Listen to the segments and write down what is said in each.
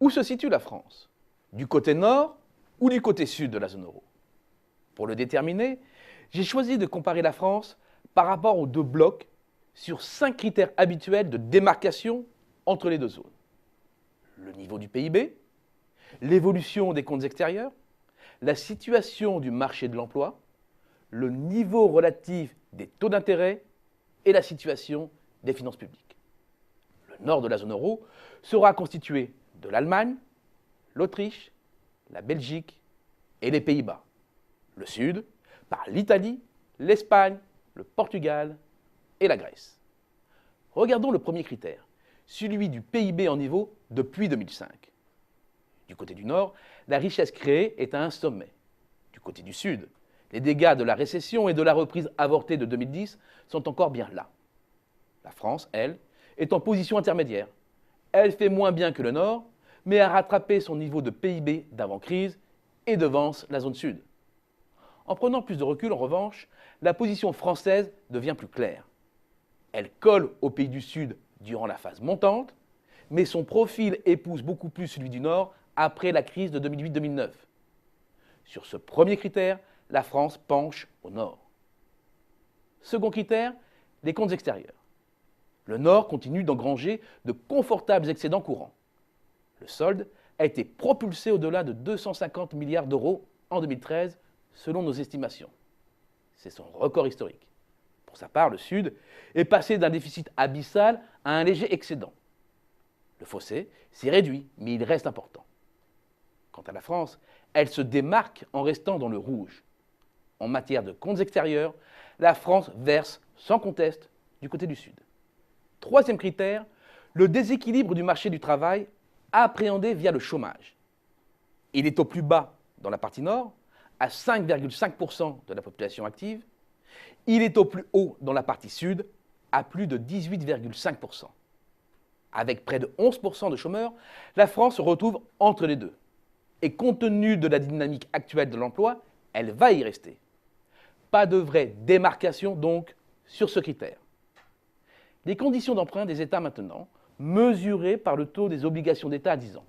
Où se situe la France? Du côté nord ou du côté sud de la zone euro? Pour le déterminer, j'ai choisi de comparer la France par rapport aux deux blocs sur 5 critères habituels de démarcation entre les deux zones. Le niveau du PIB, l'évolution des comptes extérieurs, la situation du marché de l'emploi, le niveau relatif des taux d'intérêt et la situation des finances publiques. Le nord de la zone euro sera constitué de l'Allemagne, l'Autriche, la Belgique et les Pays-Bas. Le sud par l'Italie, l'Espagne, le Portugal et la Grèce. Regardons le premier critère, celui du PIB en niveau depuis 2005. Du côté du nord, la richesse créée est à un sommet. Du côté du sud, les dégâts de la récession et de la reprise avortée de 2010 sont encore bien là. La France, elle, est en position intermédiaire. Elle fait moins bien que le nord, mais a rattrapé son niveau de PIB d'avant-crise et devance la zone sud. En prenant plus de recul, en revanche, la position française devient plus claire. Elle colle aux pays du Sud durant la phase montante, mais son profil épouse beaucoup plus celui du Nord après la crise de 2008-2009. Sur ce premier critère, la France penche au Nord. Second critère, les comptes extérieurs. Le Nord continue d'engranger de confortables excédents courants. Le solde a été propulsé au-delà de 250 milliards d'euros en 2013, selon nos estimations. C'est son record historique. Pour sa part, le Sud est passé d'un déficit abyssal à un léger excédent. Le fossé s'est réduit, mais il reste important. Quant à la France, elle se démarque en restant dans le rouge. En matière de comptes extérieurs, la France verse sans conteste du côté du Sud. Troisième critère, le déséquilibre du marché du travail appréhendé via le chômage. Il est au plus bas dans la partie nord, à 5,5% de la population active. Il est au plus haut dans la partie sud, à plus de 18,5%. Avec près de 11% de chômeurs, la France se retrouve entre les deux. Et compte tenu de la dynamique actuelle de l'emploi, elle va y rester. Pas de vraie démarcation donc sur ce critère. Les conditions d'emprunt des États maintenant, mesurées par le taux des obligations d'État à 10 ans.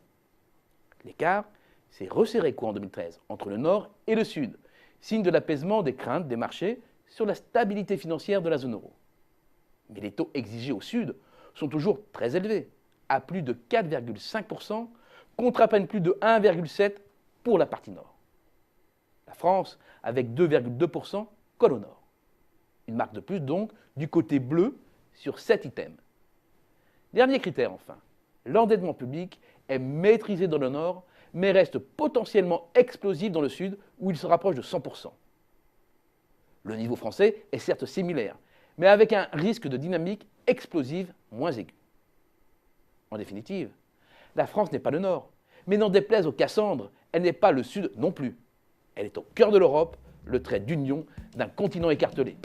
L'écart s'est resserré courant 2013 entre le Nord et le Sud, signe de l'apaisement des craintes des marchés sur la stabilité financière de la zone euro. Mais les taux exigés au Sud sont toujours très élevés, à plus de 4,5% contre à peine plus de 1,7% pour la partie Nord. La France, avec 2,2%, colle au Nord. Une marque de plus donc du côté bleu sur 7 items. Dernier critère enfin, l'endettement public est maîtrisé dans le Nord, mais reste potentiellement explosif dans le Sud, où il se rapproche de 100%. Le niveau français est certes similaire, mais avec un risque de dynamique explosive moins aigu. En définitive, la France n'est pas le Nord, mais n'en déplaise aux Cassandres, elle n'est pas le Sud non plus. Elle est au cœur de l'Europe, le trait d'union d'un continent écartelé.